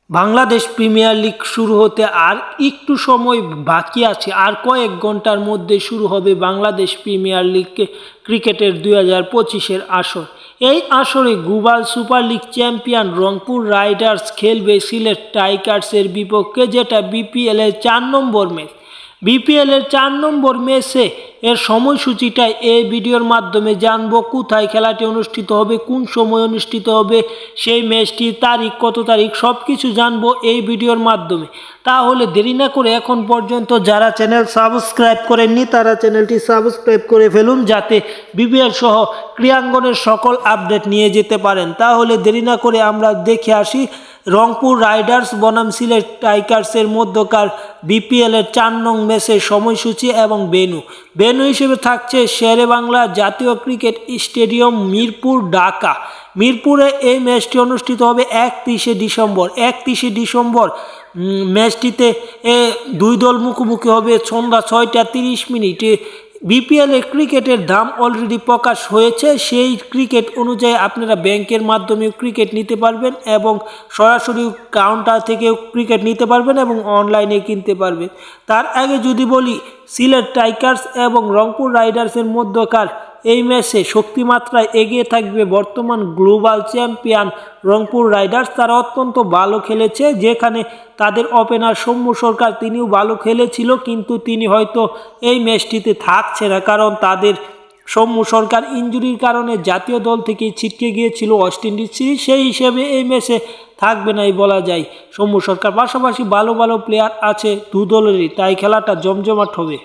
Bangladesh premier league শুরু হতে আর একটু সময় বাকি আছে। আর কয়েক ঘন্টার মধ্যে শুরু হবে বাংলাদেশ প্রিমিয়ার লিগ ক্রিকেটের 2025-এর আসর। এই আসরে global super league champion Rangpur Riders খেলবে সিলেট টাইগার্সের বিপক্ষে, যেটা বিপিএলের 4 নম্বর ম্যাচ। বিপিএলের 4 নম্বর ম্যাচে এর সময়সূচিটা এই ভিডিওর মাধ্যমে জানবো। কোথায় খেলাটি অনুষ্ঠিত হবে, কোন সময় অনুষ্ঠিত হবে, সেই ম্যাচটির তারিখ, কত তারিখ, সব কিছু জানবো এই ভিডিওর মাধ্যমে। তাহলে দেরি না করে এখন পর্যন্ত যারা চ্যানেল সাবস্ক্রাইব করেননি তারা চ্যানেলটি সাবস্ক্রাইব করে ফেলুন, যাতে বিপিএল সহ ক্রীড়াঙ্গনের সকল আপডেট নিয়ে যেতে পারেন। তাহলে দেরি না করে আমরা দেখে আসি রংপুর রাইডার্স বনাম সিলেট টাইগার্সের মধ্যকার বিপিএলের 4 নং ম্যাচের সময়সূচি এবং ভেন্যু হিসেবে থাকছে শেরেবাংলা জাতীয় ক্রিকেট স্টেডিয়াম, মিরপুর, ঢাকা। মিরপুরে এই ম্যাচটি অনুষ্ঠিত হবে 31শে ডিসেম্বর। 31শে ডিসেম্বর ম্যাচটিতে দুই দল মুখোমুখি হবে সন্ধ্যা 6টা 30 মিনিটে। বিপিএলের ক্রিকেটের দাম অলরেডি প্রকাশ হয়েছে। সেই ক্রিকেট অনুযায়ী আপনারা ব্যাংকের মাধ্যমে ক্রিকেট নিতে পারবেন এবং সরাসরি কাউন্টার থেকেও ক্রিকেট নিতে পারবেন এবং অনলাইনে কিনতে পারবেন। তার আগে যদি বলি, সিলেট টাইগার্স এবং রংপুর রাইডার্সের মধ্যকার এই ম্যাচে শক্তিমাত্রায় এগিয়ে থাকবে বর্তমান গ্লোবাল চ্যাম্পিয়ন রংপুর রাইডার্স। তারা অত্যন্ত ভালো খেলেছে, যেখানে তাদের ওপেনার সৌম্য সরকার তিনিও ভালো খেলেছিল, কিন্তু তিনি হয়তো এই ম্যাচটিতে থাকছে না, কারণ তাদের সৌম্য সরকার ইনজুরির কারণে জাতীয় দল থেকে ছিটকে গিয়েছিল ওয়েস্ট ইন্ডিজ সিরিজ। সেই হিসেবে এই ম্যাচে থাকবে নাই বলা যায় সৌম্য সরকার। পাশাপাশি ভালো ভালো প্লেয়ার আছে দু দলেরই, তাই খেলাটা জমজমাট হবে।